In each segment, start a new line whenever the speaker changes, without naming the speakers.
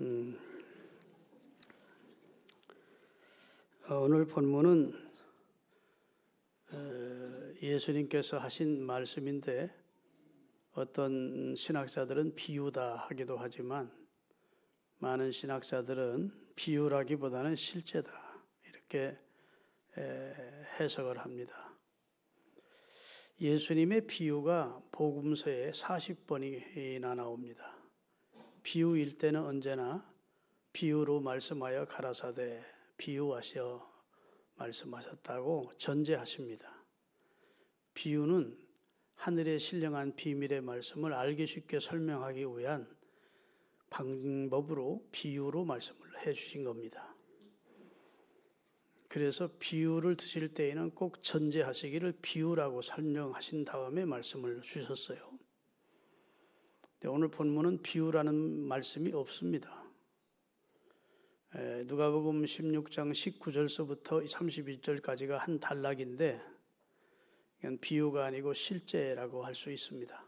음, 오늘 본문은 예수님께서 하신 말씀인데 어떤 신학자들은 비유다 하기도 하지만 많은 신학자들은 비유라기보다는 실제다 이렇게 해석을 합니다. 예수님의 비유가 복음서에 40번이나 나옵니다. 비유일 때는 언제나 비유로 말씀하여 가라사대 비유하셔 말씀하셨다고 전제하십니다. 비유는 하늘의 신령한 비밀의 말씀을 알기 쉽게 설명하기 위한 방법으로 비유로 말씀을 해주신 겁니다. 그래서 비유를 드실 때에는 꼭 전제하시기를 비유라고 설명하신 다음에 말씀을 주셨어요. 오늘 본문은 비유라는 말씀이 없습니다. 누가복음 16장 19절서부터 31절까지가 한 단락인데 이건 비유가 아니고 실제라고 할 수 있습니다.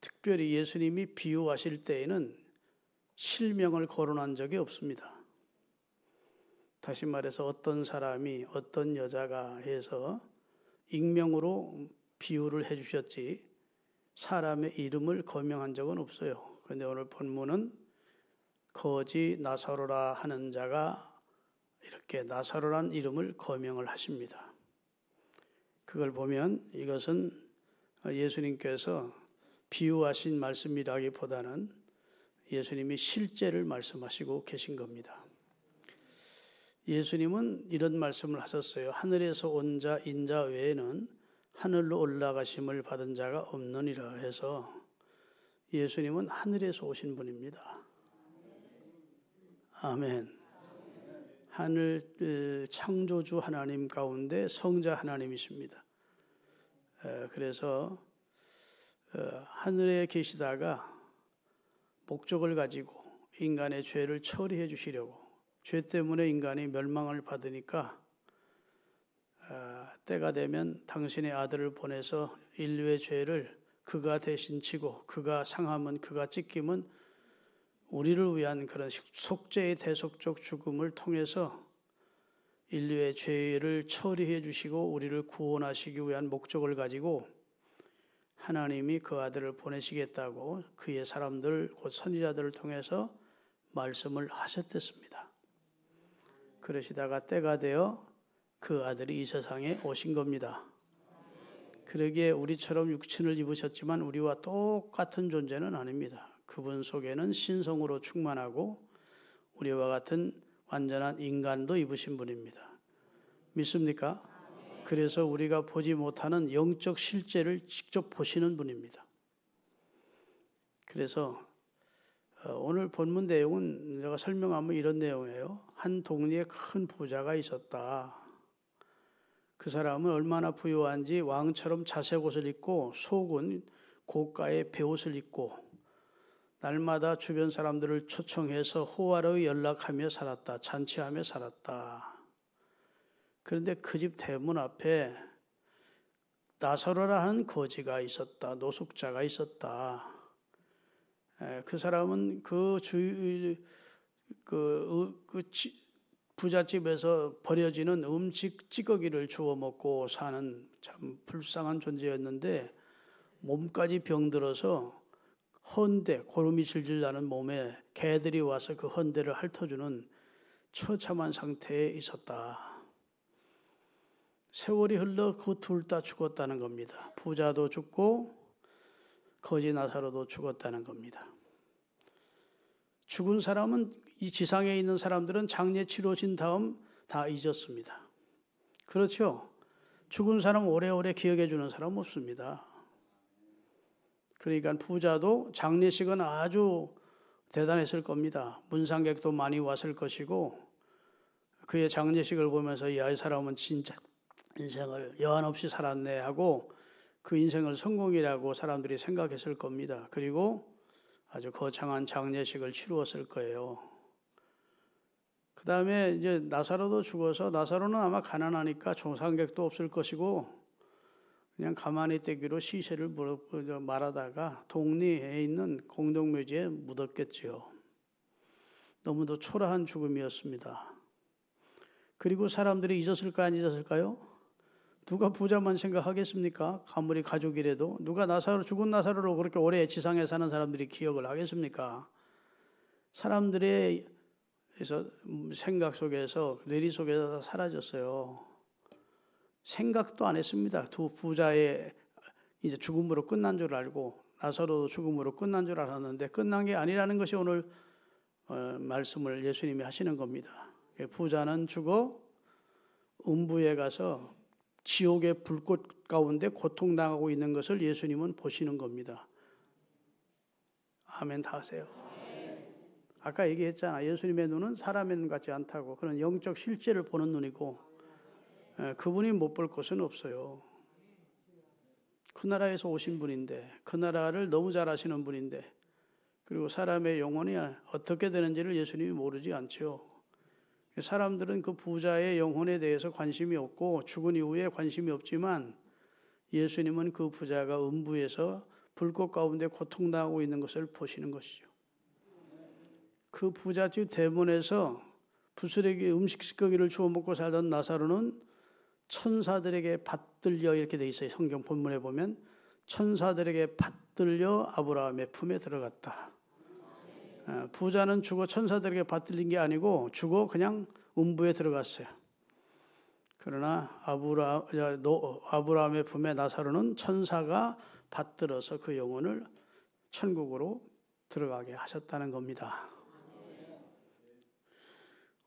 특별히 예수님이 비유하실 때에는 실명을 거론한 적이 없습니다. 다시 말해서 어떤 사람이 어떤 여자가 해서 익명으로 비유를 해주셨지 사람의 이름을 거명한 적은 없어요. 그런데 오늘 본문은 거지 나사로라 하는 자가 이렇게 나사로란 이름을 거명을 하십니다. 그걸 보면 이것은 예수님께서 비유하신 말씀이라기보다는 예수님이 실제를 말씀하시고 계신 겁니다. 예수님은 이런 말씀을 하셨어요. 하늘에서 온 자 인자 외에는 하늘로 올라가심을 받은 자가 없느니라 해서 예수님은 하늘에서 오신 분입니다. 아멘. 하늘 창조주 하나님 가운데 성자 하나님이십니다. 그래서 하늘에 계시다가 목적을 가지고 인간의 죄를 처리해 주시려고 죄 때문에 인간이 멸망을 받으니까 때가 되면 당신의 아들을 보내서 인류의 죄를 그가 대신 지고 그가 상하면 그가 찢기면 우리를 위한 그런 속죄의 대속적 죽음을 통해서 인류의 죄를 처리해 주시고 우리를 구원하시기 위한 목적을 가지고 하나님이 그 아들을 보내시겠다고 그의 사람들 곧 선지자들을 통해서 말씀을 하셨댔습니다. 그러시다가 때가 되어 그 아들이 이 세상에 오신 겁니다. 그러기에 우리처럼 육신을 입으셨지만 우리와 똑같은 존재는 아닙니다. 그분 속에는 신성으로 충만하고 우리와 같은 완전한 인간도 입으신 분입니다. 믿습니까? 그래서 우리가 보지 못하는 영적 실제를 직접 보시는 분입니다. 그래서 오늘 본문 내용은 제가 설명하면 이런 내용이에요. 한 동리에 큰 부자가 있었다. 그 사람은 얼마나 부유한지 왕처럼 자색 옷을 입고 속은 고가의 베옷을 입고 날마다 주변 사람들을 초청해서 호화로이 연락하며 살았다. 잔치하며 살았다. 그런데 그 집 대문 앞에 나사로라 하는 거지가 있었다. 노숙자가 있었다. 그 사람은 부잣집에서 버려지는 음식 찌꺼기를 주워 먹고 사는 참 불쌍한 존재였는데 몸까지 병들어서 헌데 고름이 질질 나는 몸에 개들이 와서 그 헌데를 핥아주는 처참한 상태에 있었다. 세월이 흘러 그 둘 다 죽었다는 겁니다. 부자도 죽고 거지 나사로도 죽었다는 겁니다. 죽은 사람은 이 지상에 있는 사람들은 장례 치러진 다음 다 잊었습니다. 그렇죠? 죽은 사람 오래오래 기억해 주는 사람 없습니다. 그러니까 부자도 장례식은 아주 대단했을 겁니다. 문상객도 많이 왔을 것이고 그의 장례식을 보면서 이 사람은 진짜 인생을 여한 없이 살았네 하고 그 인생을 성공이라고 사람들이 생각했을 겁니다. 그리고 아주 거창한 장례식을 치루었을 거예요. 그 다음에 이제 나사로도 죽어서 나사로는 아마 가난하니까 종상객도 없을 것이고 그냥 가만히 떼기로 시체를 말하다가 동리에 있는 공동묘지에 묻었겠지요. 너무도 초라한 죽음이었습니다. 그리고 사람들이 잊었을까 안 잊었을까요? 누가 부자만 생각하겠습니까? 아무리 가족이라도 누가 죽은 나사로로 그렇게 오래 지상에 사는 사람들이 기억을 하겠습니까? 사람들의 생각 속에서 뇌리 속에서 사라졌어요. 생각도 안 했습니다. 두 부자의 이제 죽음으로 끝난 줄 알고 나사로도 죽음으로 끝난 줄 알았는데 끝난 게 아니라는 것이 오늘 말씀을 예수님이 하시는 겁니다. 부자는 죽어 음부에 가서 지옥의 불꽃 가운데 고통당하고 있는 것을 예수님은 보시는 겁니다. 아멘 다 하세요. 아까 얘기했잖아. 예수님의 눈은 사람의 눈 같지 않다고. 그런 영적 실제를 보는 눈이고 그분이 못 볼 것은 없어요. 그 나라에서 오신 분인데 그 나라를 너무 잘 아시는 분인데 그리고 사람의 영혼이 어떻게 되는지를 예수님이 모르지 않죠. 사람들은 그 부자의 영혼에 대해서 관심이 없고 죽은 이후에 관심이 없지만 예수님은 그 부자가 음부에서 불꽃 가운데 고통당하고 있는 것을 보시는 것이죠. 그 부잣집 대문에서 부스러기 음식 찌꺼기를 주워 먹고 살던 나사로는 천사들에게 받들려 이렇게 돼 있어요. 성경 본문에 보면 천사들에게 받들려 아브라함의 품에 들어갔다. 부자는 죽어 천사들에게 받들린 게 아니고 죽어 그냥 음부에 들어갔어요. 그러나 아브라함의 품에 나사로는 천사가 받들어서 그 영혼을 천국으로 들어가게 하셨다는 겁니다.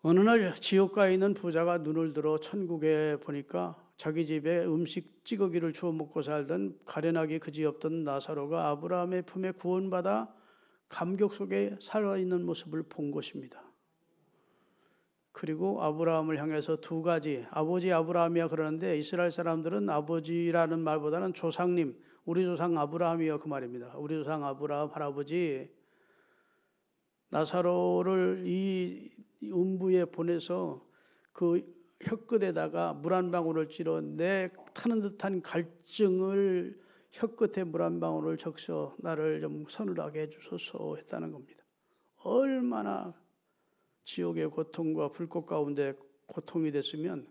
어느 날 지옥가에 있는 부자가 눈을 들어 천국에 보니까 자기 집에 음식 찌꺼기를 주워 먹고 살던 가련하기 그지없던 나사로가 아브라함의 품에 구원받아 감격 속에 살아있는 모습을 본 것입니다. 그리고 아브라함을 향해서 두 가지, 아버지 아브라함이야 그러는데 이스라엘 사람들은 아버지라는 말보다는 조상님, 우리 조상 아브라함이야 그 말입니다. 우리 조상 아브라함 할아버지 나사로를 이 음부에 보내서 그 혀끝에다가 물 한 방울을 찔러 내 타는 듯한 갈증을 혀끝에 물 한 방울을 적셔 나를 좀 서늘하게 해주소서 했다는 겁니다. 얼마나 지옥의 고통과 불꽃 가운데 고통이 됐으면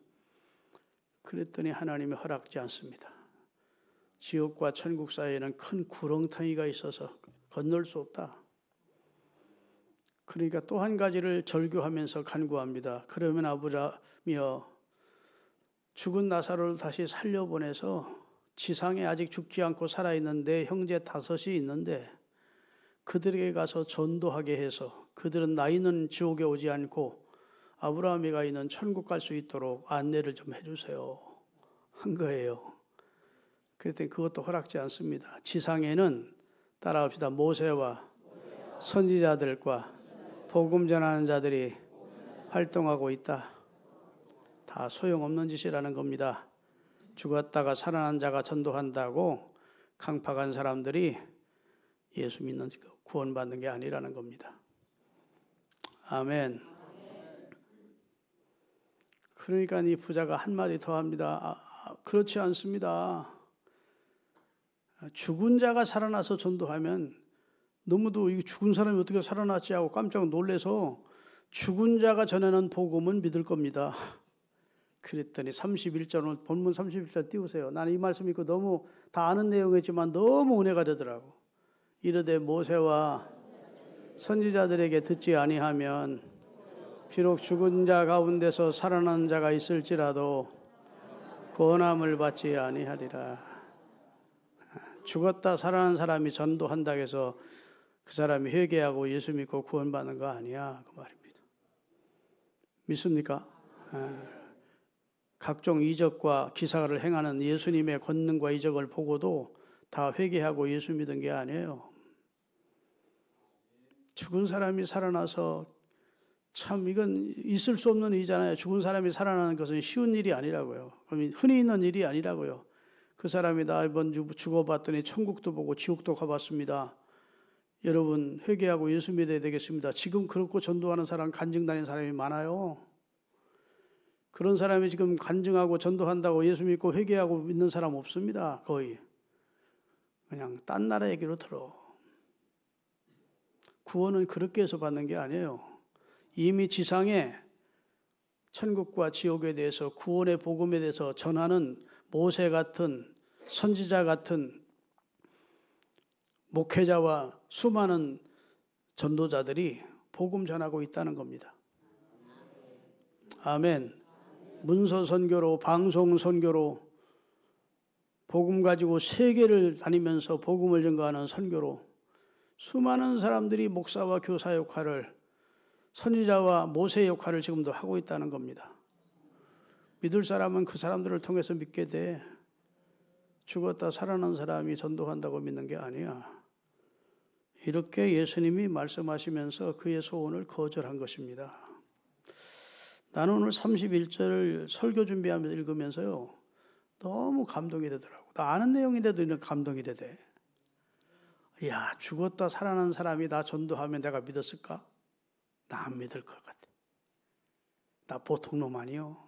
그랬더니 하나님이 허락지 않습니다. 지옥과 천국 사이에는 큰 구렁텅이가 있어서 건널 수 없다. 그러니까 또 한 가지를 절규하면서 간구합니다. 그러면 아브라함이여 죽은 나사로를 다시 살려보내서 지상에 아직 죽지 않고 살아있는 내 형제 5이 있는데 그들에게 가서 전도하게 해서 그들은 나 있는 지옥에 오지 않고 아브라함이 가 있는 천국 갈 수 있도록 안내를 좀 해주세요 한 거예요. 그랬더니 그것도 허락지 않습니다. 지상에는 따라합시다. 모세와 선지자들과 복음 전하는 자들이 활동하고 있다. 다 소용없는 짓이라는 겁니다. 죽었다가 살아난 자가 전도한다고 강팍한 사람들이 예수 믿는 구원받는 게 아니라는 겁니다. 아멘. 그러니까 이 부자가 한마디 더 합니다. 그렇지 않습니다. 죽은 자가 살아나서 전도하면 너무도 이 죽은 사람이 어떻게 살아났지 하고 깜짝 놀라서 죽은 자가 전하는 복음은 믿을 겁니다. 그랬더니 31절, 본문 31절 띄우세요. 나는 이 말씀 읽고 너무 다 아는 내용이지만 너무 은혜가 되더라고. 이르되 모세와 선지자들에게 듣지 아니하면 비록 죽은 자 가운데서 살아난 자가 있을지라도 구원함을 받지 아니하리라. 죽었다 살아난 사람이 전도한다고 해서 그 사람이 회개하고 예수 믿고 구원받는 거 아니야 그 말입니다. 믿습니까? 각종 이적과 기사를 행하는 예수님의 권능과 이적을 보고도 다 회개하고 예수 믿은 게 아니에요. 죽은 사람이 살아나서 참 이건 있을 수 없는 일이잖아요. 죽은 사람이 살아나는 것은 쉬운 일이 아니라고요. 흔히 있는 일이 아니라고요. 그 사람이 나 이번 죽어봤더니 천국도 보고 지옥도 가봤습니다. 여러분 회개하고 예수 믿어야 되겠습니다. 지금 그렇고 전도하는 사람, 간증 다니는 사람이 많아요. 그런 사람이 지금 간증하고 전도한다고 예수 믿고 회개하고 믿는 사람 없습니다. 거의. 그냥 딴 나라 얘기로 들어. 구원은 그렇게 해서 받는 게 아니에요. 이미 지상에 천국과 지옥에 대해서 구원의 복음에 대해서 전하는 모세 같은 선지자 같은 목회자와 수많은 전도자들이 복음 전하고 있다는 겁니다. 아멘. 문서 선교로, 방송 선교로, 복음 가지고 세계를 다니면서 복음을 전가하는 선교로 수많은 사람들이 목사와 교사 역할을, 선지자와 모세 역할을 지금도 하고 있다는 겁니다. 믿을 사람은 그 사람들을 통해서 믿게 돼. 죽었다 살아난 사람이 전도한다고 믿는 게 아니야. 이렇게 예수님이 말씀하시면서 그의 소원을 거절한 것입니다. 나는 오늘 31절을 설교 준비하면서 읽으면서요, 너무 감동이 되더라고. 나 아는 내용인데도 이런 감동이 되대. 야, 죽었다 살아난 사람이 나 전도하면 내가 믿었을까? 나 안 믿을 것 같아. 나 보통 놈 아니요.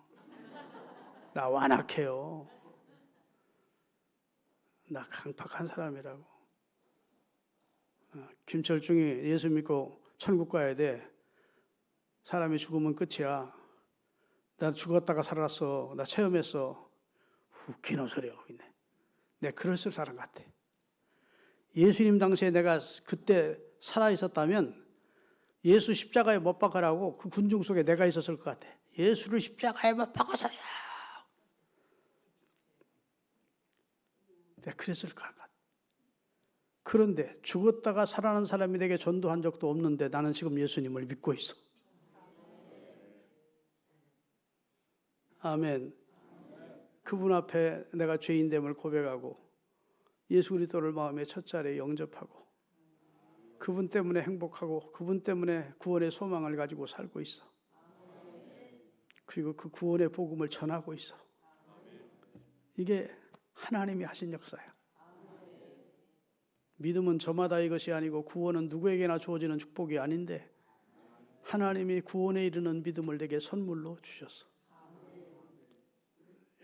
나 완악해요. 나 강팍한 사람이라고. 김철중이 예수 믿고 천국 가야 돼. 사람이 죽으면 끝이야. 나 죽었다가 살았어. 나 체험했어. 웃기는 소리하고 있네. 내가 그랬을 사람 같아. 예수님 당시에 내가 그때 살아있었다면 예수 십자가에 못 박으라고 그 군중 속에 내가 있었을 것 같아. 예수를 십자가에 못 박아서 내가 그랬을 것 같아. 그런데 죽었다가 살아난 사람이 내게 전도한 적도 없는데 나는 지금 예수님을 믿고 있어. 아멘. 그분 앞에 내가 죄인됨을 고백하고 예수 그리스도를 마음의 첫 자리에 영접하고 그분 때문에 행복하고 그분 때문에 구원의 소망을 가지고 살고 있어. 그리고 그 구원의 복음을 전하고 있어. 이게 하나님이 하신 역사야. 믿음은 저마다 이것이 아니고 구원은 누구에게나 주어지는 축복이 아닌데 하나님이 구원에 이르는 믿음을 내게 선물로 주셨어.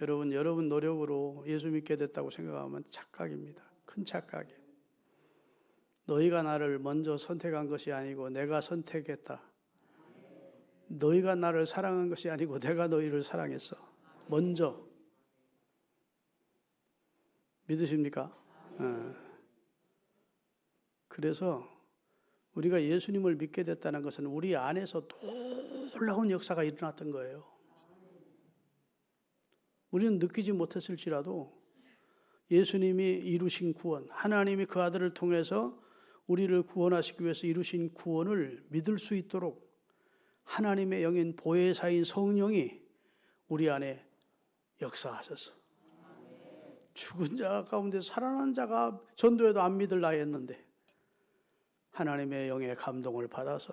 여러분 노력으로 예수 믿게 됐다고 생각하면 착각입니다. 큰 착각이에요. 너희가 나를 먼저 선택한 것이 아니고 내가 선택했다. 너희가 나를 사랑한 것이 아니고 내가 너희를 사랑했어. 먼저. 믿으십니까? 그래서 우리가 예수님을 믿게 됐다는 것은 우리 안에서 놀라운 역사가 일어났던 거예요. 우리는 느끼지 못했을지라도 예수님이 이루신 구원, 하나님이 그 아들을 통해서 우리를 구원하시기 위해서 이루신 구원을 믿을 수 있도록 하나님의 영인 보혜사인 성령이 우리 안에 역사하셔서 죽은 자 가운데 살아난 자가 전도해도 안 믿을라 했는데 하나님의 영의 감동을 받아서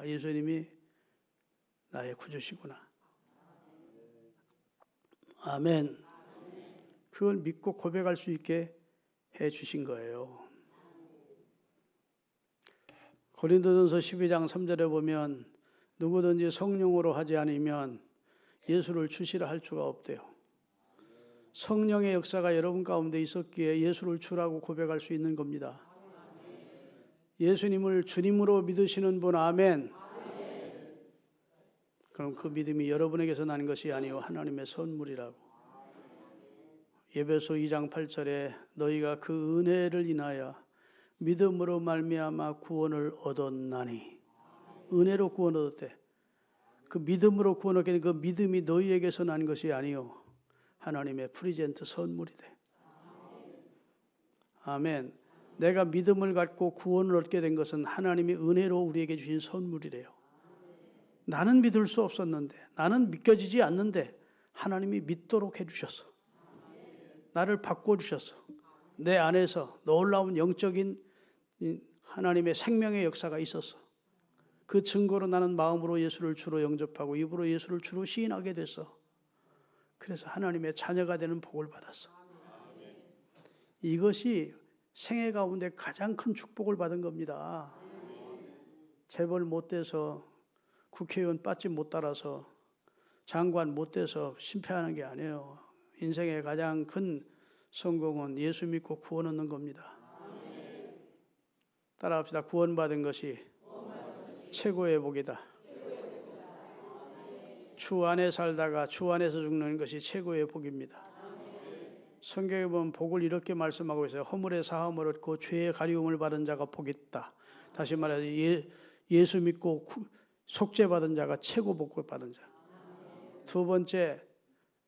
예수님이 나의 구주시구나. 아멘. 그걸 믿고 고백할 수 있게 해 주신 거예요. 고린도전서 12장 3절에 보면 누구든지 성령으로 하지 않으면 예수를 주시라 할 수가 없대요. 성령의 역사가 여러분 가운데 있었기에 예수를 주라고 고백할 수 있는 겁니다. 예수님을 주님으로 믿으시는 분 아멘. 그럼 그 믿음이 여러분에게서 나는 것이 아니요 하나님의 선물이라고. 에베소 2장 8절에 너희가 그 은혜를 인하여 믿음으로 말미암아 구원을 얻었나니. 은혜로 구원 얻었대. 그 믿음으로 구원 얻게 된 그 믿음이 너희에게서 난 것이 아니요 하나님의 프리젠트 선물이 돼. 아멘. 내가 믿음을 갖고 구원을 얻게 된 것은 하나님이 은혜로 우리에게 주신 선물이래요. 나는 믿을 수 없었는데, 나는 믿겨지지 않는데 하나님이 믿도록 해주셨어. 나를 바꿔주셨어. 내 안에서 놀라운 영적인 하나님의 생명의 역사가 있었어. 그 증거로 나는 마음으로 예수를 주로 영접하고 입으로 예수를 주로 시인하게 됐어. 그래서 하나님의 자녀가 되는 복을 받았어. 이것이 생애 가운데 가장 큰 축복을 받은 겁니다. 재벌 못 돼서 국회의원 빠짐 못 따라서 장관 못 돼서 심패하는 게 아니에요. 인생의 가장 큰 성공은 예수 믿고 구원 얻는 겁니다. 따라합시다. 구원받은 것이 최고의 복이다. 주 안에 살다가 주 안에서 죽는 것이 최고의 복입니다. 성경에 보면 복을 이렇게 말씀하고 있어요. 허물의 사함을 얻고 죄의 가리움을 받은 자가 복이 있다. 다시 말해서 예수 믿고 속죄받은 자가 최고 복을 받은 자. 두 번째,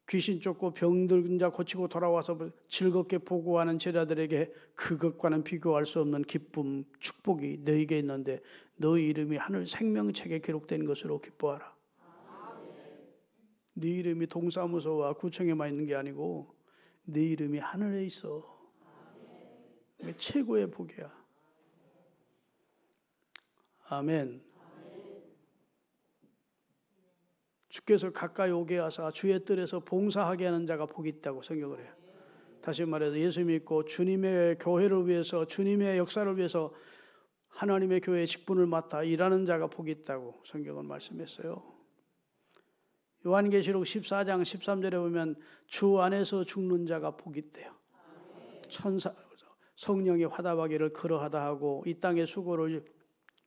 귀신 쫓고 병든 자 고치고 돌아와서 즐겁게 보고하는 제자들에게 그것과는 비교할 수 없는 기쁨, 축복이 너에게 있는데 너의 이름이 하늘 생명책에 기록된 것으로 기뻐하라. 네 이름이 동사무소와 구청에만 있는 게 아니고 네 이름이 하늘에 있어. 그게 최고의 복이야. 아멘. 주께서 가까이 오게 하사 주의 뜰에서 봉사하게 하는 자가 복이 있다고 성경을 해요. 다시 말해서 예수 믿고 주님의 교회를 위해서 주님의 역사를 위해서 하나님의 교회의 직분을 맡아 일하는 자가 복이 있다고 성경은 말씀했어요. 요한계시록 14장 13절에 보면 주 안에서 죽는 자가 복이 있대요. 천사 성령이 화답하기를 그러하다 하고 이 땅의 수고를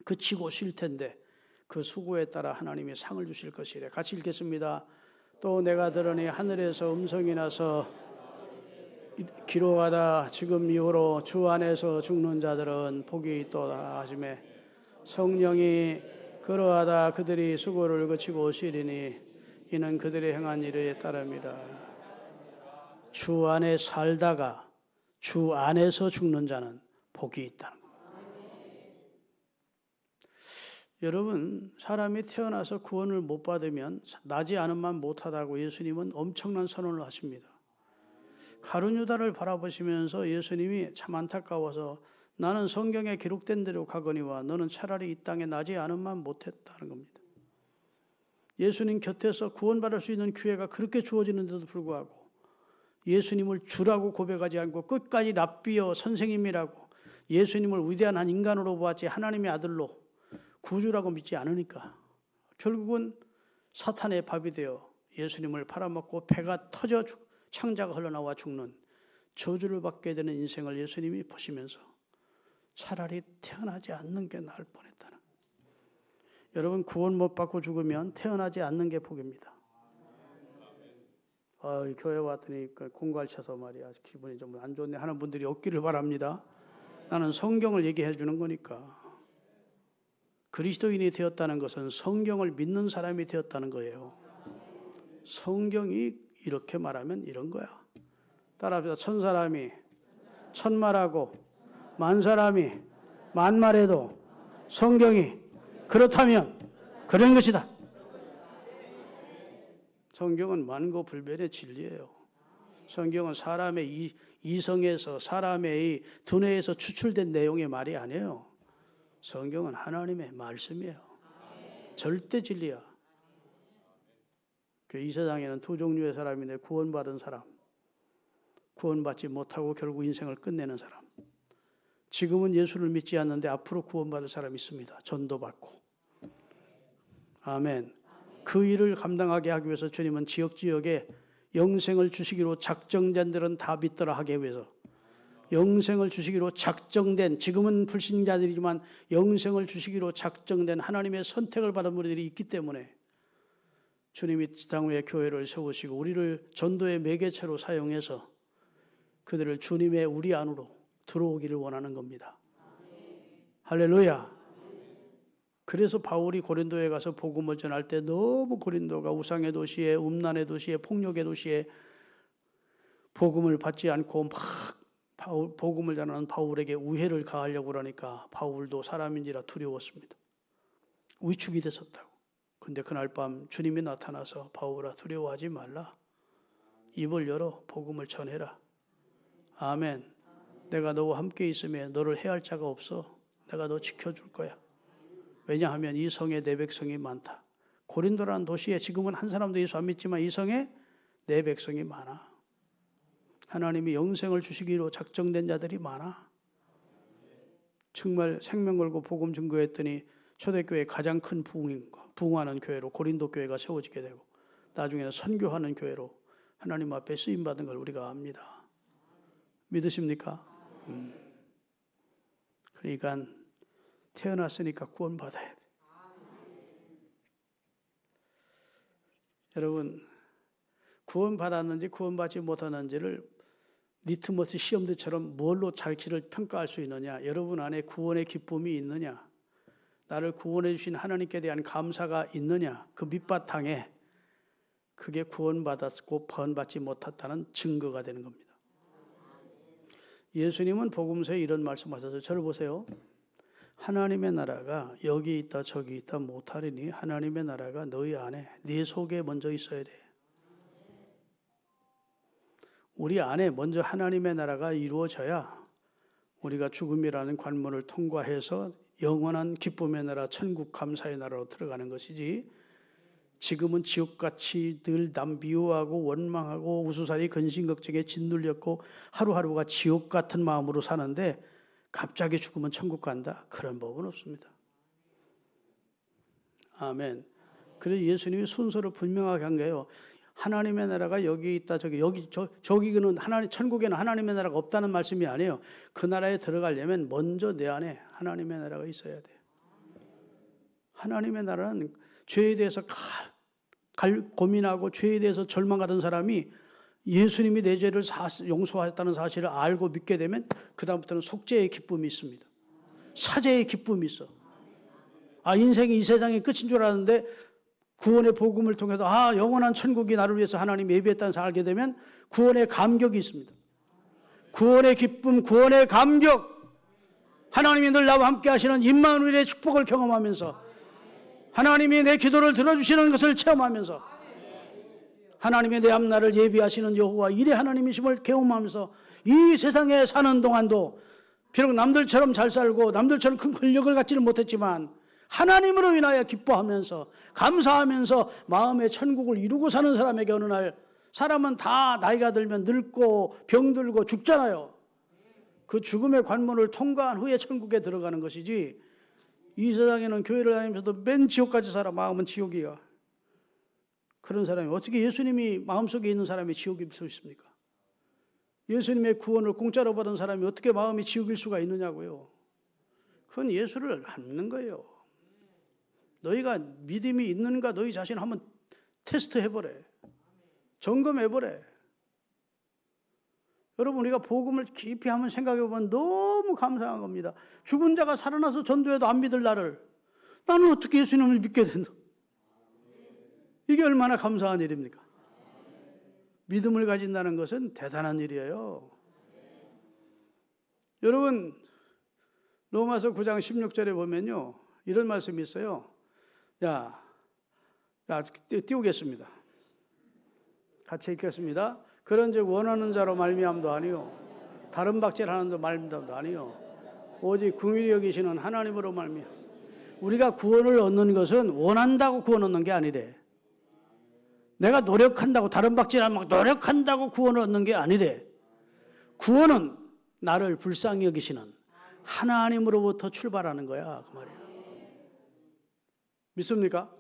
그치고 쉴 텐데 그 수고에 따라 하나님이 상을 주실 것이래. 같이 읽겠습니다. 또 내가 들으니 하늘에서 음성이 나서 기록하다 지금 이후로 주 안에서 죽는 자들은 복이 있도다 하시매 성령이 그러하다 그들이 수고를 그치고 쉬리니 이는 그들의 행한 일에 따름이라. 주 안에 살다가 주 안에서 죽는 자는 복이 있다는 겁니다. 여러분, 사람이 태어나서 구원을 못 받으면 나지 않은만 못하다고 예수님은 엄청난 선언을 하십니다. 가룟 유다를 바라보시면서 예수님이 참 안타까워서 나는 성경에 기록된 대로 가거니와 너는 차라리 이 땅에 나지 않은만 못했다는 겁니다. 예수님 곁에서 구원받을 수 있는 기회가 그렇게 주어지는데도 불구하고 예수님을 주라고 고백하지 않고 끝까지 랍비여 선생님이라고 예수님을 위대한 한 인간으로 보았지 하나님의 아들로 구주라고 믿지 않으니까 결국은 사탄의 밥이 되어 예수님을 팔아먹고 배가 터져 창자가 흘러나와 죽는 저주를 받게 되는 인생을 예수님이 보시면서 차라리 태어나지 않는 게 나을 뻔했다는. 여러분, 구원 못 받고 죽으면 태어나지 않는 게 복입니다. 교회 왔더니 공갈 쳐서 말이야 기분이 좀 안 좋네 하는 분들이 없기를 바랍니다. 나는 성경을 얘기해 주는 거니까. 그리스도인이 되었다는 것은 성경을 믿는 사람이 되었다는 거예요. 성경이 이렇게 말하면 이런 거야. 따라합시다. 천사람이 천말하고 만사람이 만말해도 성경이 그렇다면 그런 것이다. 성경은 만고불변의 진리예요. 성경은 사람의 이성에서 사람의 두뇌에서 추출된 내용의 말이 아니에요. 성경은 하나님의 말씀이에요. 절대 진리야. 이 세상에는 두 종류의 사람인데 구원받은 사람, 구원받지 못하고 결국 인생을 끝내는 사람. 지금은 예수를 믿지 않는데 앞으로 구원받을 사람이 있습니다. 전도받고. 아멘. 그 일을 감당하게 하기 위해서 주님은 지역지역에 영생을 주시기로 작정된 들은 다 믿더라 하기 위해서 영생을 주시기로 작정된, 지금은 불신자들이지만 영생을 주시기로 작정된 하나님의 선택을 받은 무리들이 있기 때문에 주님이 이 땅 위에 교회를 세우시고 우리를 전도의 매개체로 사용해서 그들을 주님의 우리 안으로 들어오기를 원하는 겁니다. 할렐루야. 그래서 바울이 고린도에 가서 복음을 전할 때 너무 고린도가 우상의 도시에, 음란의 도시에, 폭력의 도시에 복음을 받지 않고 막 복음을 전하는 바울에게 우애를 가하려고 그러니까 바울도 사람인지라 두려웠습니다. 위축이 됐었다고. 근데 그날 밤 주님이 나타나서 바울아 두려워하지 말라. 입을 열어 복음을 전해라. 아멘. 내가 너와 함께 있으면 너를 해할 자가 없어. 내가 너 지켜줄 거야. 왜냐하면 이 성에 내 백성이 많다. 고린도라는 도시에 지금은 한 사람도 예수 안 믿지만 이 성에 내 백성이 많아. 하나님이 영생을 주시기로 작정된 자들이 많아. 정말 생명 걸고 복음 증거했더니 초대교회의 가장 큰 부흥하는 교회로 고린도 교회가 세워지게 되고 나중에는 선교하는 교회로 하나님 앞에 쓰임받은 걸 우리가 압니다. 믿으십니까? 그러니까 태어났으니까 구원받아야 돼. 여러분, 구원받았는지 구원받지 못하는지를 리트머스 시험지처럼 뭘로 자기를 평가할 수 있느냐? 여러분 안에 구원의 기쁨이 있느냐? 나를 구원해 주신 하나님께 대한 감사가 있느냐? 그 밑바탕에 그게 구원받았고 구원받지 못했다는 증거가 되는 겁니다. 예수님은 복음서에 이런 말씀하셔서 저를 보세요. 하나님의 나라가 여기 있다 저기 있다 못하리니 하나님의 나라가 너희 안에 네 속에 먼저 있어야 돼. 우리 안에 먼저 하나님의 나라가 이루어져야 우리가 죽음이라는 관문을 통과해서 영원한 기쁨의 나라, 천국 감사의 나라로 들어가는 것이지, 지금은 지옥같이 늘 남 미워하고 원망하고 우수살이 근심걱정에 짓눌렸고 하루하루가 지옥 같은 마음으로 사는데 갑자기 죽으면 천국 간다? 그런 법은 없습니다. 아멘. 그래서 예수님이 순서를 분명하게 한 거예요. 하나님의 나라가 여기 있다 저기는 하나님 천국에는 하나님의 나라가 없다는 말씀이 아니에요. 그 나라에 들어가려면 먼저 내 안에 하나님의 나라가 있어야 돼요. 하나님의 나라는 죄에 대해서 고민하고 죄에 대해서 절망하던 사람이 예수님이 내 죄를 용서하셨다는 사실을 알고 믿게 되면 그 다음부터는 속죄의 기쁨이 있습니다. 사죄의 기쁨이 있어. 인생이 이 세상의 끝인 줄 알았는데 구원의 복음을 통해서 영원한 천국이 나를 위해서 하나님이 예비했다는 사실을 알게 되면 구원의 감격이 있습니다. 구원의 기쁨, 구원의 감격. 하나님이 늘 나와 함께 하시는 임마누엘의 축복을 경험하면서 하나님이 내 기도를 들어주시는 것을 체험하면서 하나님이 내 앞날을 예비하시는 여호와 이레 하나님이심을 경험하면서 이 세상에 사는 동안도 비록 남들처럼 잘 살고 남들처럼 큰 권력을 갖지는 못했지만 하나님으로 인하여 기뻐하면서 감사하면서 마음의 천국을 이루고 사는 사람에게 어느 날, 사람은 다 나이가 들면 늙고 병들고 죽잖아요. 그 죽음의 관문을 통과한 후에 천국에 들어가는 것이지, 이 세상에는 교회를 다니면서도 맨 지옥까지 살아. 마음은 지옥이야. 그런 사람이 어떻게 예수님이 마음속에 있는 사람이 지옥일 수 있습니까? 예수님의 구원을 공짜로 받은 사람이 어떻게 마음이 지옥일 수가 있느냐고요. 그건 예수를 안 믿는 거예요. 너희가 믿음이 있는가 너희 자신 한번 테스트 해보래. 점검해보래. 여러분, 우리가 복음을 깊이 한번 생각해보면 너무 감사한 겁니다. 죽은 자가 살아나서 전도해도 안 믿을 나를 나는 어떻게 예수님을 믿게 된다. 이게 얼마나 감사한 일입니까? 믿음을 가진다는 것은 대단한 일이에요. 여러분, 로마서 9장 16절에 보면요, 이런 말씀이 있어요. 띄우겠습니다. 같이 읽겠습니다. 그런즉 원하는 자로 말미암도 아니요 다른 박질하는 말미암도 아니요 오직 긍휼히 여기시는 하나님으로 말미암. 우리가 구원을 얻는 것은 원한다고 구원 얻는 게 아니래. 내가 노력한다고, 다른 박질하면 노력한다고 구원을 얻는 게 아니래. 구원은 나를 불쌍히 여기시는 하나님으로부터 출발하는 거야, 그 말이에요. 믿습니까?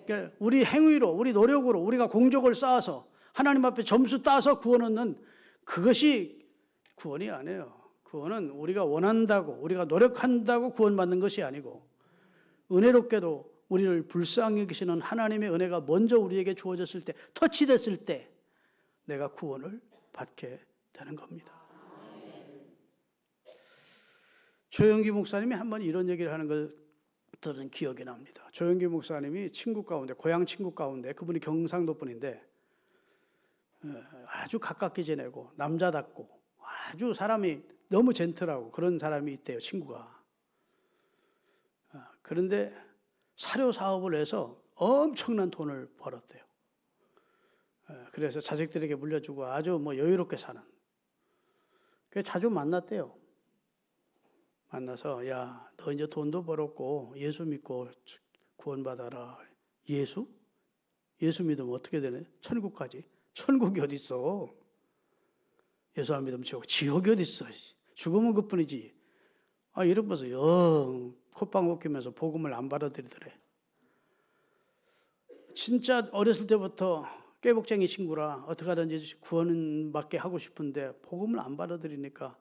그러니까 우리 행위로, 우리 노력으로, 우리가 공적을 쌓아서 하나님 앞에 점수 따서 구원 얻는 그것이 구원이 아니에요. 구원은 우리가 원한다고, 우리가 노력한다고 구원받는 것이 아니고, 은혜롭게도 우리를 불쌍히 여기시는 하나님의 은혜가 먼저 우리에게 주어졌을 때, 터치됐을 때 내가 구원을 받게 되는 겁니다. 조영기 목사님이 한번 이런 얘기를 하는 걸 들은 기억이 납니다. 조영기 목사님이 친구 가운데, 고향 친구 가운데, 그분이 경상도 분인데 아주 가깝게 지내고 남자답고 아주 사람이 너무 젠틀하고 그런 사람이 있대요, 친구가. 그런데 사료 사업을 해서 엄청난 돈을 벌었대요. 그래서 자식들에게 물려주고 아주 여유롭게 사는. 그래서 자주 만났대요. 만나서, 야, 너 이제 돈도 벌었고 예수 믿고 구원받아라. 예수? 예수 믿으면 어떻게 되네? 천국까지. 천국이 어디 있어? 예수 안 믿으면 지옥이 어디 있어? 죽으면 그뿐이지. 이런 것을 영 콧방 웃기면서 복음을 안 받아들이더래. 진짜 어렸을 때부터 깨복쟁이 친구라 어떻게 하든지 구원받게 하고 싶은데 복음을 안 받아들이니까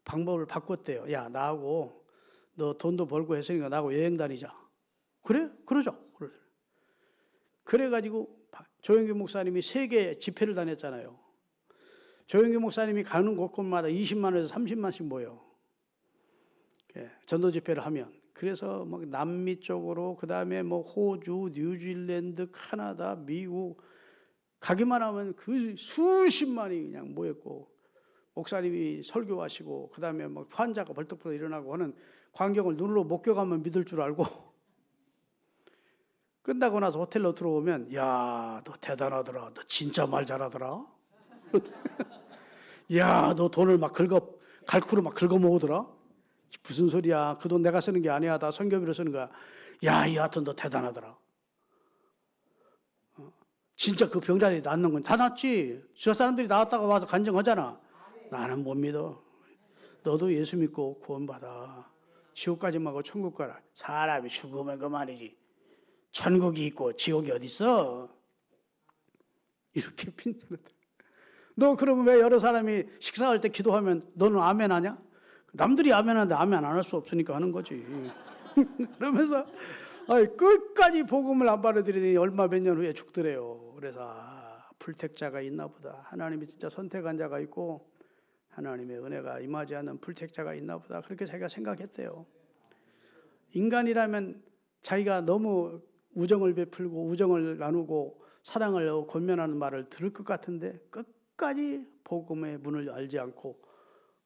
방법을 바꿨대요. 야, 나하고 너 돈도 벌고 했으니까 나하고 여행 다니자. 그래? 그러자. 그래가지고 조영기 목사님이 세계 집회를 다녔잖아요. 조영기 목사님이 가는 곳곳마다 20만 원에서 30만씩 모여. 전도 집회를 하면. 그래서 막 남미 쪽으로, 그 다음에 뭐 호주, 뉴질랜드, 카나다, 미국 가기만 하면 그 수십만이 그냥 모였고, 목사님이 설교하시고, 그 다음에 막 환자가 벌떡벌떡 일어나고 하는 광경을 눈으로 목격하면 믿을 줄 알고, 끝나고 나서 호텔로 들어오면, 야, 너 대단하더라. 너 진짜 말 잘하더라. 야, 너 돈을 막 갈쿠로 막 긁어 모으더라. 무슨 소리야? 그 돈 내가 쓰는 게 아니야. 다 선교비로 쓰는 거야. 야, 여하튼 너 대단하더라. 진짜 그 병자리 낫는 건 다 낫지. 저 사람들이 나왔다가 와서 간증하잖아. 나는 못 믿어. 너도 예수 믿고 구원받아. 지옥까지 가고 천국 가라. 사람이 죽으면 그만이지. 천국이 있고 지옥이 어디 있어? 이렇게 핀잔을. 너 그러면 왜 여러 사람이 식사할 때 기도하면 너는 아멘 하냐? 남들이 아멘 하는데 아멘 안 할 수 없으니까 하는 거지. 그러면서 끝까지 복음을 안 받아들이더니 얼마 몇 년 후에 죽더래요. 그래서 불택자가 있나 보다. 하나님이 진짜 선택한 자가 있고 하나님의 은혜가 임하지 않는 불택자가 있나 보다. 그렇게 자기가 생각했대요. 인간이라면 자기가 너무 우정을 베풀고 우정을 나누고 사랑을 권면하는 말을 들을 것 같은데 끝까지 복음의 문을 열지 않고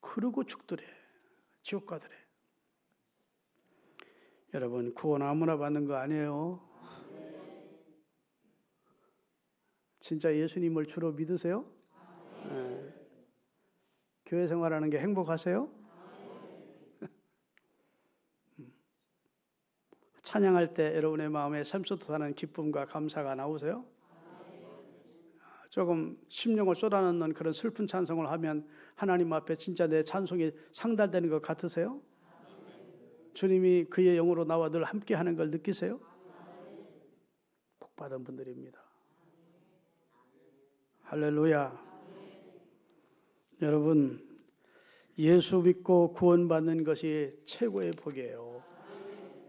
그러고 죽더래. 지옥 가더래. 여러분, 구원 아무나 받는 거 아니에요. 진짜 예수님을 주로 믿으세요? 네. 교회 생활하는 게 행복하세요? 찬양할 때 여러분의 마음에 샘솟아나는 기쁨과 감사가 나오세요? 조금 심령을 쏟아넣는 그런 슬픈 찬송을 하면 하나님 앞에 진짜 내 찬송이 상달되는 것 같으세요? 주님이 그의 영으로 나와 늘 함께하는 걸 느끼세요? 복받은 분들입니다. 할렐루야. 여러분, 예수 믿고 구원받는 것이 최고의 복이에요.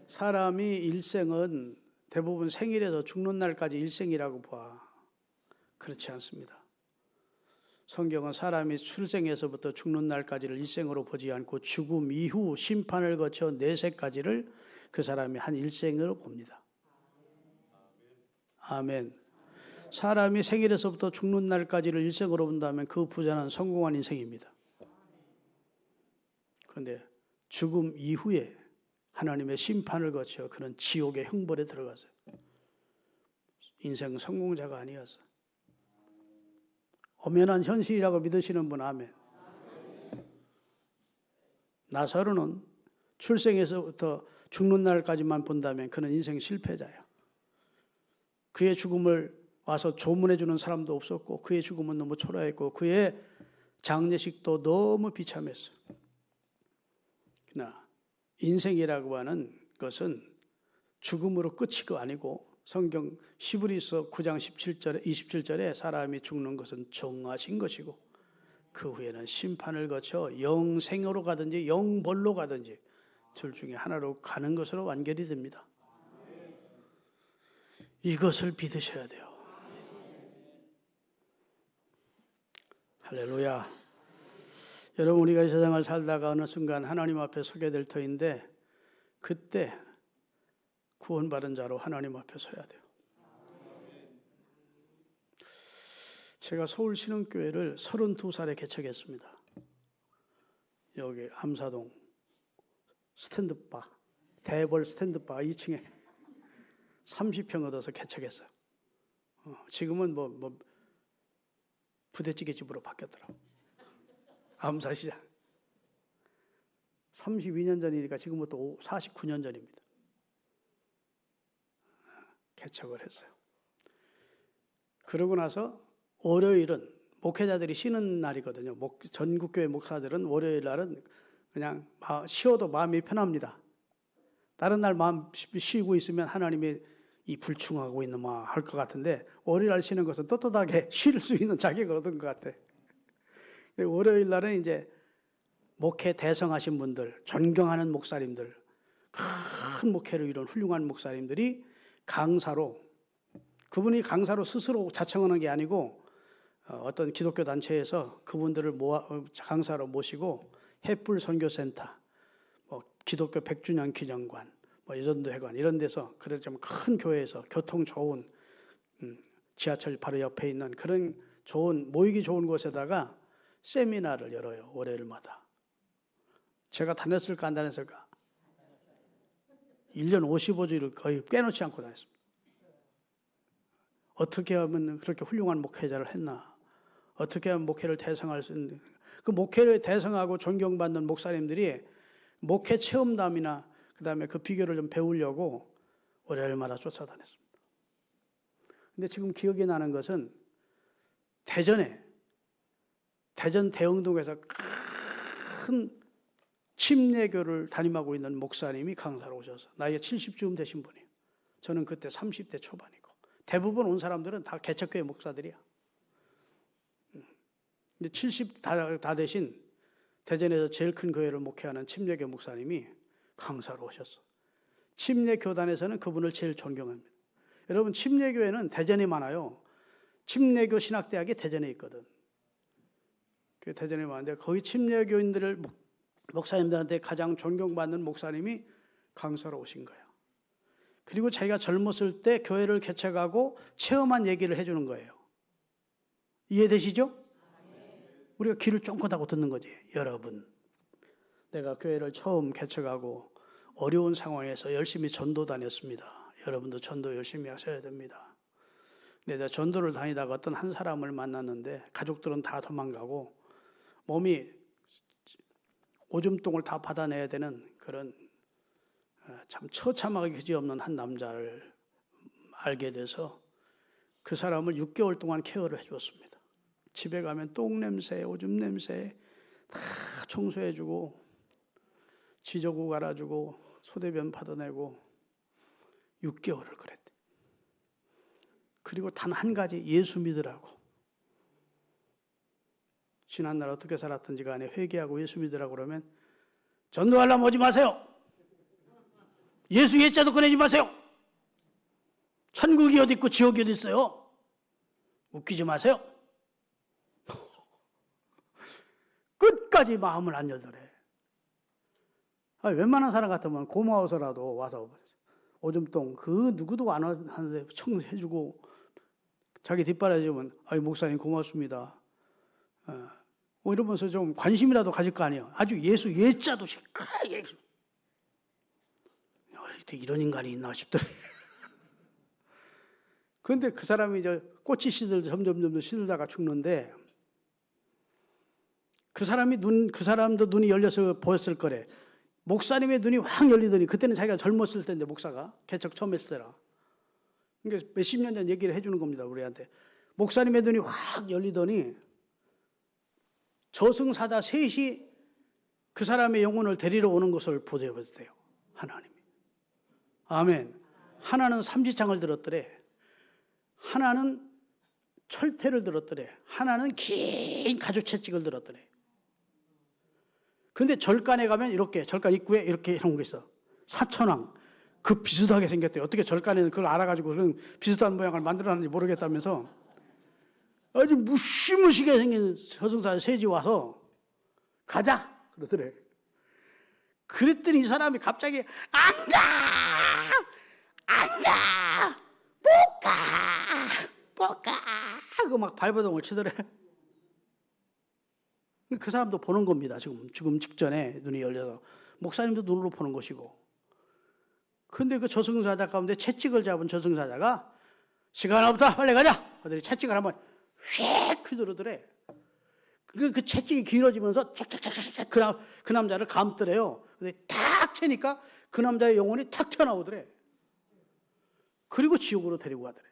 사람이 일생은 대부분 생일에서 죽는 날까지 일생이라고 봐. 그렇지 않습니다. 성경은 사람이 출생에서부터 죽는 날까지를 일생으로 보지 않고 죽음 이후 심판을 거쳐 내세까지를 그 사람이 한 일생으로 봅니다. 아멘. 사람이 생일에서부터 죽는 날까지를 일생으로 본다면 그 부자는 성공한 인생입니다. 그런데 죽음 이후에 하나님의 심판을 거쳐 그는 지옥의 형벌에 들어가서 인생 성공자가 아니었어. 엄연한 현실이라고 믿으시는 분 아멘. 나사로는 출생에서부터 죽는 날까지만 본다면 그는 인생 실패자야. 그의 죽음을 와서 조문해 주는 사람도 없었고 그의 죽음은 너무 초라했고 그의 장례식도 너무 비참했어. 그러나 인생이라고 하는 것은 죽음으로 끝이 아니고 성경 히브리서 9장 27절에 사람이 죽는 것은 정하신 것이고 그 후에는 심판을 거쳐 영생으로 가든지 영벌로 가든지 둘 중에 하나로 가는 것으로 완결이 됩니다. 이것을 믿으셔야 돼요. 할렐루야. 여러분, 우리가 이 세상을 살다가 어느 순간 하나님 앞에 서게 될 터인데 그때 구원받은 자로 하나님 앞에 서야 돼요. 제가 서울 신흥교회를 32살에 개척했습니다. 여기 암사동 스탠드바, 대벌 스탠드바 2층에 30평 얻어서 개척했어요. 지금은 뭐 부대찌개 집으로 바뀌었더라고요. 암사시장. 32년 전이니까 지금부터 49년 전입니다. 개척을 했어요. 그러고 나서 월요일은 목회자들이 쉬는 날이거든요. 전국교회 목사들은 월요일 날은 그냥 쉬어도 마음이 편합니다. 다른 날 마음 쉬고 있으면 하나님이 이 불충하고 있는 마 할 것 같은데 월요일 날 쉬는 것은 떳떳하게 쉴 수 있는 자격을 얻은 것 같아. 월요일 날은 이제 목회 대성하신 분들, 존경하는 목사님들, 큰 목회를 이룬 훌륭한 목사님들이 강사로 그분이 강사로 스스로 자청하는 게 아니고 어떤 기독교 단체에서 그분들을 강사로 모시고 햇불 선교센터, 뭐 기독교 100주년 기념관, 뭐 여전도회관 이런 데서 그래서 좀 큰 교회에서 교통 좋은 지하철 바로 옆에 있는 그런 좋은 모이기 좋은 곳에다가 세미나를 열어요. 월요일마다. 제가 다녔을까 안 다녔을까? 1년 55주를 거의 빼놓지 않고 다녔습니다. 어떻게 하면 그렇게 훌륭한 목회자를 했나? 어떻게 하면 목회를 대성할 수 있는, 그 목회를 대성하고 존경받는 목사님들이 목회 체험담이나 그 다음에 그 비결을 좀 배우려고 월요일마다 쫓아다녔습니다. 근데 지금 기억이 나는 것은 대전 대흥동에서 큰 침례교를 담임하고 있는 목사님이 강사로 오셔서 나이가 70쯤 되신 분이에요. 저는 그때 30대 초반이고 대부분 온 사람들은 다 개척교회 목사들이야. 근데 70 다 되신 대전에서 제일 큰 교회를 목회하는 침례교 목사님이 강사로 오셨어. 침례교단에서는 그분을 제일 존경합니다. 여러분 침례교회는 대전에 많아요. 침례교 신학대학이 대전에 있거든. 그 대전에 많은데 거기 침례교인들을 목사님들한테 가장 존경받는 목사님이 강사로 오신 거예요. 그리고 자기가 젊었을 때 교회를 개척하고 체험한 얘기를 해주는 거예요. 이해되시죠? 우리가 귀를 쫑긋하고 듣는 거지. 여러분, 내가 교회를 처음 개척하고 어려운 상황에서 열심히 전도 다녔습니다. 여러분도 전도 열심히 하셔야 됩니다. 근데 내가 전도를 다니다가 어떤 한 사람을 만났는데 가족들은 다 도망가고 몸이 오줌똥을 다 받아내야 되는 그런 참 처참하게 그지없는 한 남자를 알게 돼서 그 사람을 6개월 동안 케어를 해줬습니다. 집에 가면 똥 냄새, 오줌 냄새 다 청소해주고 지저구 갈아주고 소대변 받아내고 6개월을 그랬대. 그리고 단 한 가지 예수 믿으라고. 지난날 어떻게 살았든지 간에 회개하고 예수 믿으라고 그러면 전도하려면 오지 마세요. 예수 예자도 꺼내지 마세요. 천국이 어디 있고 지옥이 어디 있어요. 웃기지 마세요. 끝까지 마음을 안 열더래. 웬만한 사람 같으면 고마워서라도 와서 오줌똥 그 누구도 안 하는데 청소해주고 자기 뒷바라지면 목사님 고맙습니다. 이러면서 좀 관심이라도 가질 거 아니에요. 아주 예수 예자도 싫어. 예수. 이런 인간이 있나 싶더래. 그런데 그 사람이 이제 꽃이 점점 시들다가 죽는데 그 사람도 눈이 열려서 보였을 거래. 목사님의 눈이 확 열리더니 그때는 자기가 젊었을 때인데 목사가 개척 처음 했을 때라. 그러니까 몇십 년 전 얘기를 해주는 겁니다. 우리한테. 목사님의 눈이 확 열리더니 저승사자 셋이 그 사람의 영혼을 데리러 오는 것을 보여줬대요. 하나님이. 아멘. 하나는 삼지창을 들었더래. 하나는 철퇴를 들었더래. 하나는 긴 가죽채찍을 들었더래. 근데 절간에 가면 이렇게 절간 입구에 이렇게 이런 게 있어. 사천왕. 그 비슷하게 생겼대요. 어떻게 절간에는 그걸 알아가지고 그런 비슷한 모양을 만들어놨는지 모르겠다면서 아주 무시무시하게 생긴 저승사자 셋이 와서 가자 그러더래. 그랬더니 이 사람이 갑자기 안 가! 안 가! 못 가! 하고 막 발버둥을 치더래. 그 사람도 보는 겁니다. 지금 직전에 눈이 열려서. 목사님도 눈으로 보는 것이고. 근데 그 저승사자 가운데 채찍을 잡은 저승사자가 시간 없다 빨리 가자 하더니 채찍을 한번 휙 휘두르더래. 그 채찍이 길어지면서 쫙쫙쫙쫙 그 남자를 감더래요. 근데 탁 채니까 그 남자의 영혼이 탁 튀어나오더래. 그리고 지옥으로 데리고 가더래.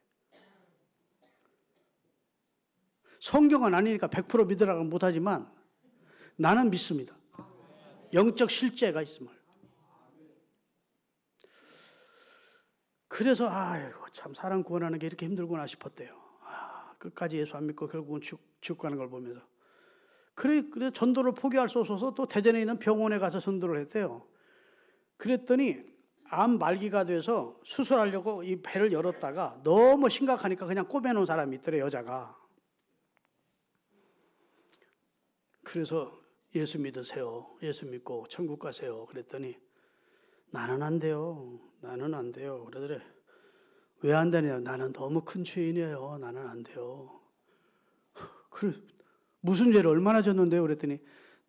성경은 아니니까 100% 믿으라고 못하지만 나는 믿습니다. 영적 실제가 있음을. 그래서 아이고 참 사람 구원하는 게 이렇게 힘들구나 싶었대요. 끝까지 예수 안 믿고 결국은 지옥 가는 걸 보면서. 그래 전도를 포기할 수 없어서 또 대전에 있는 병원에 가서 전도를 했대요. 그랬더니 암 말기가 돼서 수술하려고 이 배를 열었다가 너무 심각하니까 그냥 꼬매놓은 사람이 있더래, 여자가. 그래서 예수 믿으세요. 예수 믿고 천국 가세요. 그랬더니 나는 안 돼요. 나는 안 돼요. 그러더래. 왜 안 되냐? 나는 너무 큰 죄인이에요. 나는 안 돼요. 그래, 무슨 죄를 얼마나 졌는데요? 그랬더니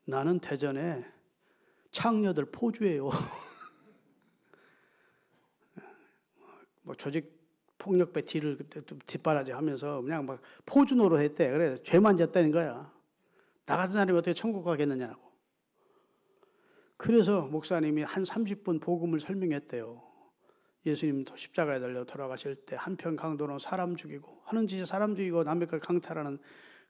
나는 대전에 창녀들 포주예요. 뭐 조직 폭력배 뒤를 뒷바라지 하면서 그냥 막 포주 노릇했대. 그래, 죄만 졌다는 거야. 나 같은 사람이 어떻게 천국 가겠느냐고. 그래서 목사님이 한 30분 복음을 설명했대요. 예수님도 십자가에 달려 돌아가실 때 한편 강도로 사람 죽이고 하는 짓이 사람 죽이고 남의 걸 강탈하는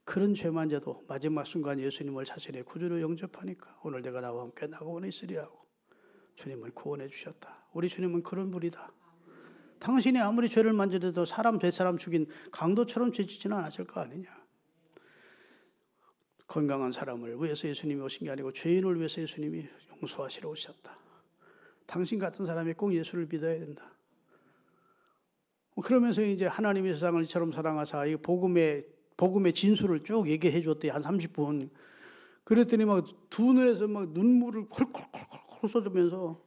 그런 죄만 져도 마지막 순간 예수님을 자신의 구주로 영접하니까 오늘 내가 나와 함께 낙원에 있으리라고 주님을 구원해 주셨다. 우리 주님은 그런 분이다. 당신이 아무리 죄를 만져도 사람 뱃사람 죽인 강도처럼 죄짓지는 않았을 거 아니냐. 건강한 사람을 위해서 예수님이 오신 게 아니고 죄인을 위해서 예수님이 용서하시러 오셨다. 당신 같은 사람이 꼭 예수를 믿어야 된다. 그러면서 이제 하나님이 세상을 이처럼 사랑하사 이 복음의 진수를 쭉 얘기해 줬대. 한 30분. 그랬더니 막 두 눈에서 막 눈물을 콜콜콜콜 쏟으면서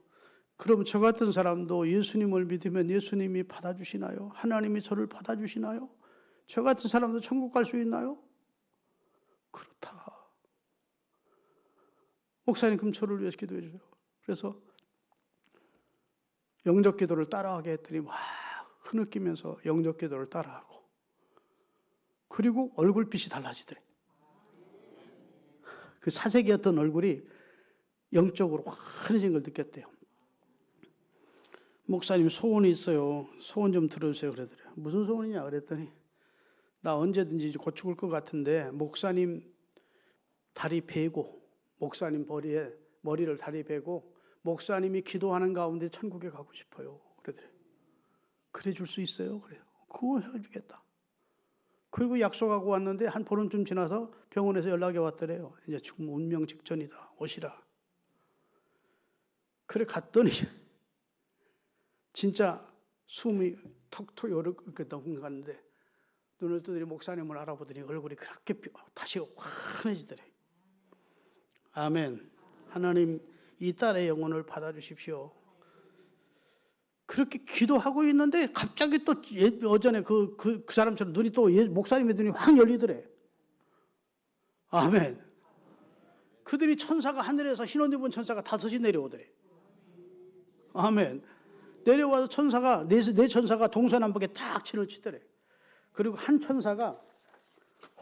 그럼 저 같은 사람도 예수님을 믿으면 예수님이 받아주시나요? 하나님이 저를 받아주시나요? 저 같은 사람도 천국 갈 수 있나요? 그렇다. 목사님 그럼 저를 위해서 기도해 주세요. 그래서 영접 기도를 따라하게 했더니 막 흐느끼면서 영접 기도를 따라하고 그리고 얼굴빛이 달라지더래. 그 사색이었던 얼굴이 영적으로 환해진 걸 느꼈대요. 목사님 소원이 있어요. 소원 좀 들어주세요. 그러더래요. 무슨 소원이냐 그랬더니 나 언제든지 곧 죽을 것 같은데 목사님 다리 베고 목사님 머리를 다리 베고 목사님이 기도하는 가운데 천국에 가고 싶어요. 그러더래요. 그래 줄 수 있어요? 그래요. 그거 해주겠다. 그리고 약속하고 왔는데 한 보름쯤 지나서 병원에서 연락이 왔더래요. 이제 지금 운명 직전이다. 오시라. 그래 갔더니 진짜 숨이 턱턱 이렇게 넘어갔는데 눈을 뜨더니 목사님을 알아보더니 얼굴이 그렇게 다시 환해지더래. 아멘. 하나님 이 딸의 영혼을 받아주십시오. 그렇게 기도하고 있는데 갑자기 또 어전에 그 사람처럼 눈이 또 목사님의 눈이 확 열리더래. 아멘. 그들이 천사가 하늘에서 흰옷 입은 천사가 5이 내려오더래. 아멘. 내려와서 천사가 네 천사가 동서남북에 딱 진을 치더래. 그리고 한 천사가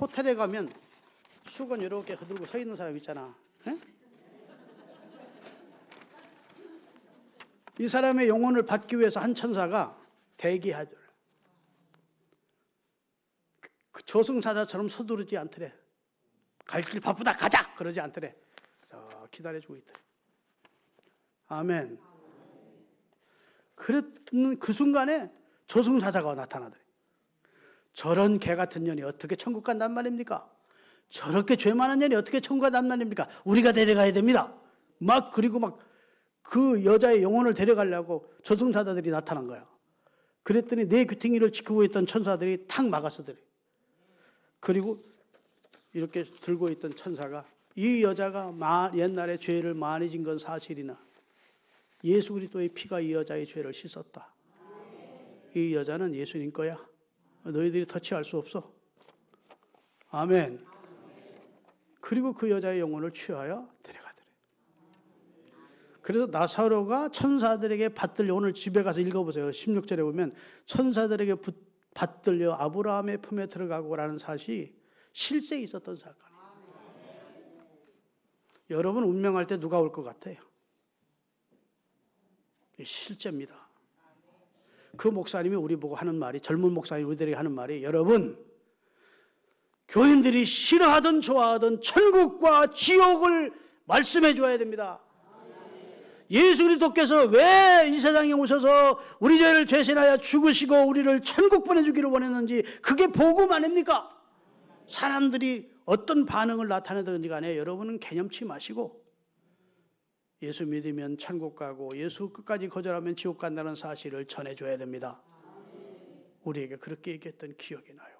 호텔에 가면 수건 이렇게 흔들고 서 있는 사람 있잖아. 에? 이 사람의 영혼을 받기 위해서 한 천사가 대기하더래. 그 저승사자처럼 서두르지 않더래. 갈 길 바쁘다 가자 그러지 않더래. 기다려주고 있더래. 아멘. 그랬는 그 순간에 저승사자가 나타나더래. 저런 개 같은 년이 어떻게 천국 간단 말입니까? 저렇게 죄 많은 년이 어떻게 천국 간단 말입니까? 우리가 데려가야 됩니다. 그리고 그 여자의 영혼을 데려가려고 저승사자들이 나타난 거야. 그랬더니 내 귀퉁이를 지키고 있던 천사들이 탁 막았으더래. 그리고 이렇게 들고 있던 천사가 이 여자가 옛날에 죄를 많이 진 건 사실이나 예수 그리스도의 피가 이 여자의 죄를 씻었다. 이 여자는 예수님 거야. 너희들이 터치할 수 없어. 아멘. 그리고 그 여자의 영혼을 취하여 데려가더래. 그래서 나사로가 천사들에게 받들려, 오늘 집에 가서 읽어보세요. 16절에 보면 천사들에게 받들려 아브라함의 품에 들어가고라는 사실이 실제 있었던 사건이에요. 여러분 운명할 때 누가 올 것 같아요? 실제입니다. 그 목사님이 우리 보고 하는 말이, 젊은 목사님이 우리들에게 하는 말이, 여러분 교인들이 싫어하든 좋아하든 천국과 지옥을 말씀해 줘야 됩니다. 예수 그리스도께서 왜 이 세상에 오셔서 우리 죄를 대신하여 죽으시고 우리를 천국 보내주기를 원했는지 그게 복음 아닙니까? 사람들이 어떤 반응을 나타내든지 간에 여러분은 개념치 마시고 예수 믿으면 천국 가고 예수 끝까지 거절하면 지옥 간다는 사실을 전해줘야 됩니다. 우리에게 그렇게 얘기했던 기억이 나요.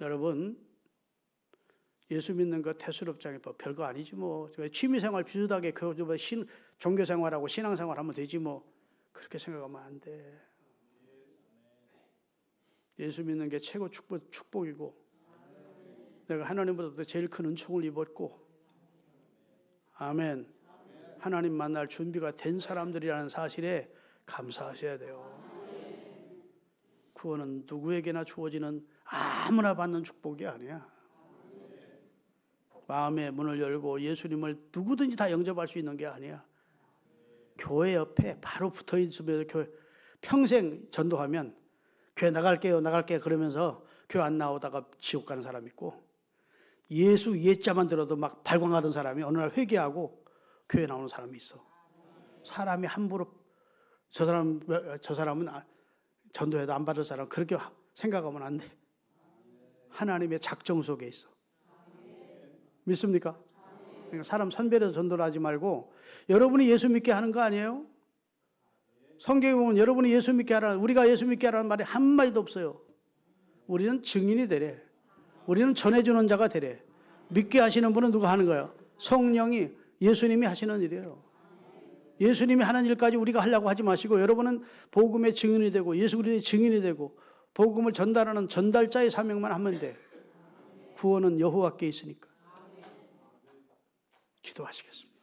여러분, 예수 믿는 거 태수롭장이 뭐 별거 아니지 뭐. 취미생활 비슷하게 종교생활하고 신앙생활하면 되지 뭐. 그렇게 생각하면 안 돼. 예수 믿는 게 최고 축복이고 내가 하나님보다 제일 큰 은총을 입었고 아멘. 하나님 만날 준비가 된 사람들이라는 사실에 감사하셔야 돼요. 구원은 누구에게나 주어지는 아무나 받는 축복이 아니야. 마음의 문을 열고 예수님을 누구든지 다 영접할 수 있는 게 아니야. 교회 옆에 바로 붙어 있으면 평생 전도하면 교회 나갈게요 그러면서 교회 안 나오다가 지옥 가는 사람 있고 예수 예자만 들어도 막 발광하던 사람이 어느 날 회개하고 교회 나오는 사람이 있어. 사람이 함부로 저 사람은 전도해도 안 받을 사람 그렇게 생각하면 안 돼. 하나님의 작정 속에 있어. 믿습니까? 그러니까 사람 선별해서 전도를 하지 말고 여러분이 예수 믿게 하는 거 아니에요? 성경에 보면 여러분이 예수 믿게 하라는 우리가 예수 믿게 하라는 말이 한마디도 없어요. 우리는 증인이 되래. 우리는 전해주는 자가 되래. 믿게 하시는 분은 누가 하는 거예요? 성령이 예수님이 하시는 일이에요. 예수님이 하는 일까지 우리가 하려고 하지 마시고 여러분은 복음의 증인이 되고 예수 그리스도의 증인이 되고 복음을 전달하는 전달자의 사명만 하면 돼. 구원은 여호와께 있으니까. 기도하시겠습니다.